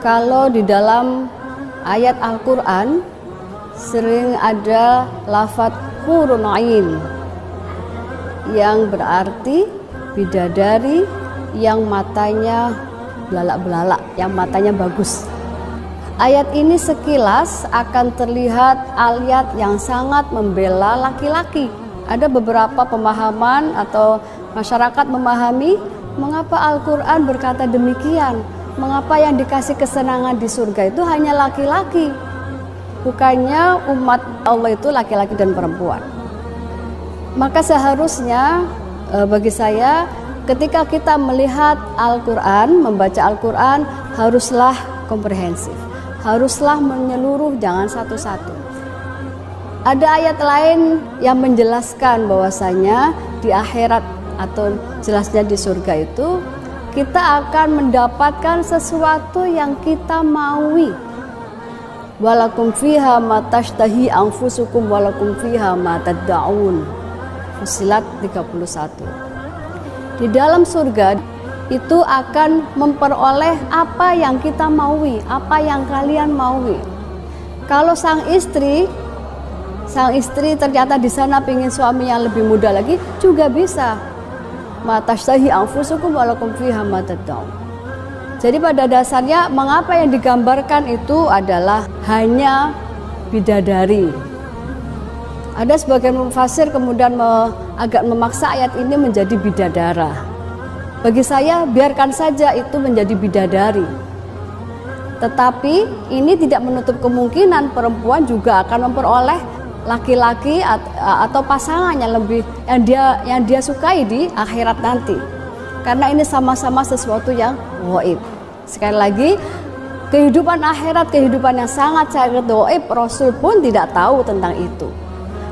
Kalau di dalam ayat Al-Quran sering ada lafadz hurun ain yang berarti bidadari yang matanya belalak-belalak, yang matanya bagus. Ayat ini sekilas akan terlihat ayat yang sangat membela laki-laki. Ada beberapa pemahaman atau masyarakat memahami mengapa Al-Quran berkata demikian. Mengapa yang dikasih kesenangan di surga itu hanya laki-laki, bukannya umat Allah itu laki-laki dan perempuan. Maka seharusnya bagi saya ketika kita melihat Al-Quran, membaca Al-Quran haruslah komprehensif, haruslah menyeluruh, jangan satu-satu. Ada ayat lain yang menjelaskan bahwasanya di akhirat atau jelasnya di surga itu kita akan mendapatkan sesuatu yang kita maui. Walakum fiha ma tashtahi anfusukum walakum fiha ma tad'un. Fussilat 31. Di dalam surga itu akan memperoleh apa yang kita maui, apa yang kalian maui. Kalau sang istri ternyata di sana ingin suami yang lebih muda lagi, juga bisa. Matashtahi anfusukum walakum fiha ma tad'un. Jadi pada dasarnya mengapa yang digambarkan itu adalah hanya bidadari. Ada sebagian mufassir kemudian agak memaksa ayat ini menjadi bidadara. Bagi saya biarkan saja itu menjadi bidadari. Tetapi ini tidak menutup kemungkinan perempuan juga akan memperoleh laki-laki atau pasangan yang dia sukai di akhirat nanti. Karena ini sama-sama sesuatu yang gaib. Sekali lagi, kehidupan akhirat, kehidupan yang sangat gaib, Rasul pun tidak tahu tentang itu.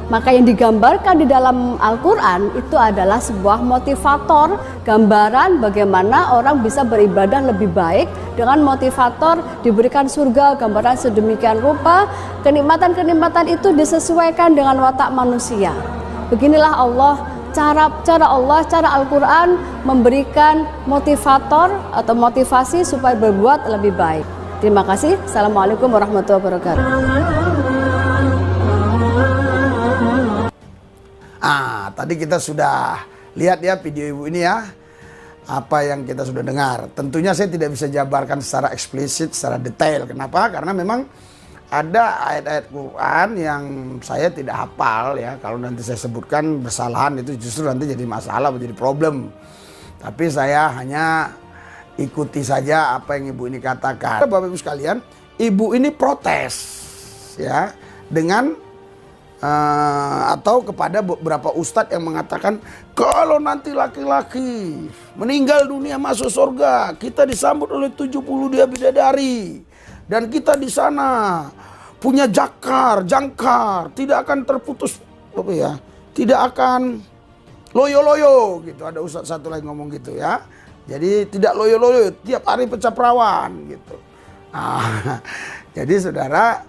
Maka yang digambarkan di dalam Al-Quran itu adalah sebuah motivator, gambaran bagaimana orang bisa beribadah lebih baik dengan motivator diberikan surga, gambaran sedemikian rupa. Kenikmatan-kenikmatan itu disesuaikan dengan watak manusia. Beginilah cara Al-Quran memberikan motivator atau motivasi supaya berbuat lebih baik. Terima kasih. Assalamualaikum warahmatullahi wabarakatuh. Tadi kita sudah lihat ya video ibu ini ya, apa yang kita sudah dengar. Tentunya saya tidak bisa jabarkan secara eksplisit, secara detail. Kenapa? Karena memang ada ayat-ayat Quran yang saya tidak hafal ya. Kalau nanti saya sebutkan bersalahan itu justru nanti jadi masalah, menjadi problem. Tapi saya hanya ikuti saja apa yang ibu ini katakan. Bapak ibu sekalian, ibu ini protes ya dengan atau kepada beberapa ustadz yang mengatakan kalau nanti laki-laki meninggal dunia masuk surga, kita disambut oleh 70 dia bidadari dan kita di sana punya jangkar tidak akan terputus tidak akan loyo-loyo gitu. Ada ustadz satu lagi ngomong gitu ya, jadi tidak loyo-loyo, tiap hari pecah perawan gitu. Jadi saudara,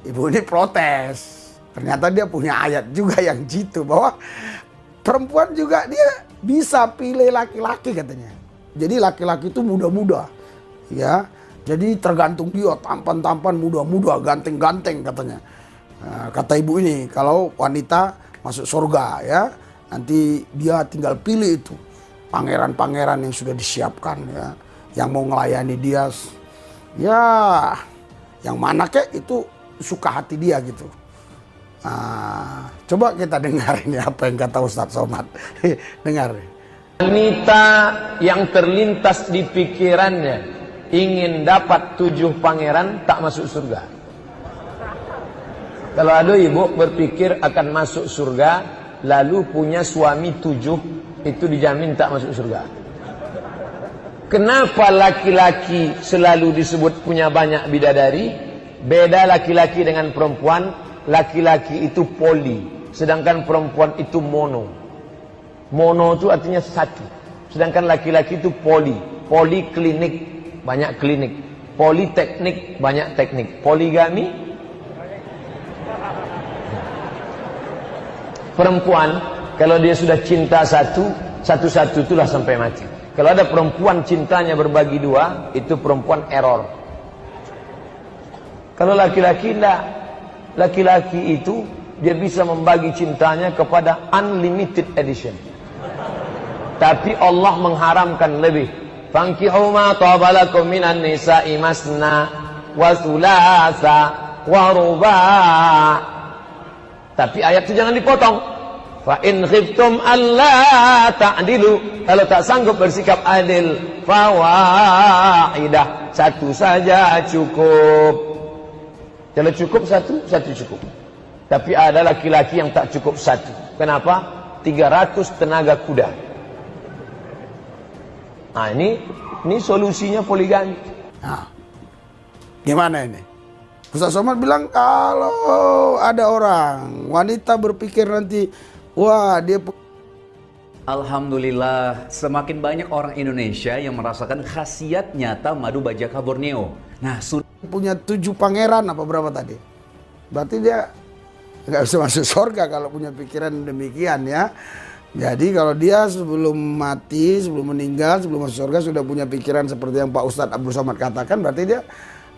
ibu ini protes. Ternyata dia punya ayat juga yang jitu bahwa perempuan juga dia bisa pilih laki-laki katanya. Jadi laki-laki itu muda-muda ya. Jadi tergantung dia, tampan-tampan, muda-muda, ganteng-ganteng katanya. Kata ibu ini, kalau wanita masuk surga ya, nanti dia tinggal pilih itu pangeran-pangeran yang sudah disiapkan ya, yang mau ngelayani dia ya, yang mana kek itu suka hati dia gitu. Coba kita dengar ini apa yang kata Ustadz Somad. Dengar. Wanita yang terlintas di pikirannya ingin dapat 7 pangeran tak masuk surga. Kalau ada ibu berpikir akan masuk surga lalu punya suami 7, itu dijamin tak masuk surga. Kenapa laki-laki selalu disebut punya banyak bidadari? Beda laki-laki dengan perempuan. Laki-laki itu poli, sedangkan perempuan itu mono. Mono itu artinya satu, sedangkan laki-laki itu poli. Poliklinik, banyak klinik. Politeknik, banyak teknik. Poligami, perempuan kalau dia sudah cinta satu-satu itulah sampai mati. Kalau ada perempuan cintanya berbagi 2, itu perempuan error. Kalau laki-laki enggak. Laki-laki itu dia bisa membagi cintanya kepada unlimited edition. Tapi Allah mengharamkan lebih. Fankihu ma taba lakum minan nisa'i masna wa thulatha wa ruba'. Tapi ayat itu jangan dipotong. Fa in khiftum alla ta'dilu, kalau tak sanggup bersikap adil, fawahidah, satu saja cukup. Kalau cukup satu, satu cukup. Tapi ada laki-laki yang tak cukup satu. Kenapa? 300 tenaga kuda. Nah, ini solusinya poligami. Nah, gimana ini? Ustaz Somad bilang kalau ada orang wanita berpikir nanti, wah dia Alhamdulillah, semakin banyak orang Indonesia yang merasakan khasiat nyata madu bajaka Borneo. Nah, punya 7 pangeran apa berapa tadi? Berarti dia nggak bisa masuk surga kalau punya pikiran demikian ya. Jadi kalau dia sebelum mati, sebelum meninggal, sebelum masuk surga sudah punya pikiran seperti yang Pak Ustadz Abdul Somad katakan, berarti dia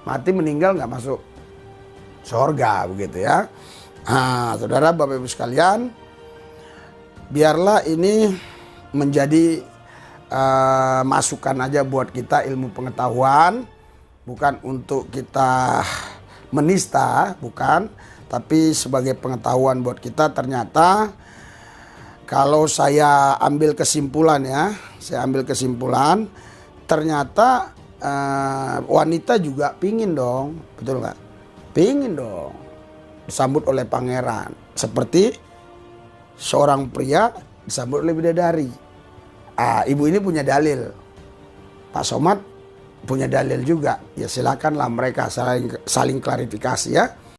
mati meninggal nggak masuk surga begitu ya. Nah, saudara Bapak Ibu sekalian, biarlah ini menjadi masukan aja buat kita, ilmu pengetahuan, bukan untuk kita menista, bukan, tapi sebagai pengetahuan buat kita. Ternyata kalau saya ambil kesimpulan ya, ternyata wanita juga pingin dong, betul nggak? Pingin dong disambut oleh pangeran, seperti seorang pria disambut oleh bidadari. Ibu ini punya dalil, Pak Somad punya dalil juga. Ya silakanlah mereka saling klarifikasi ya.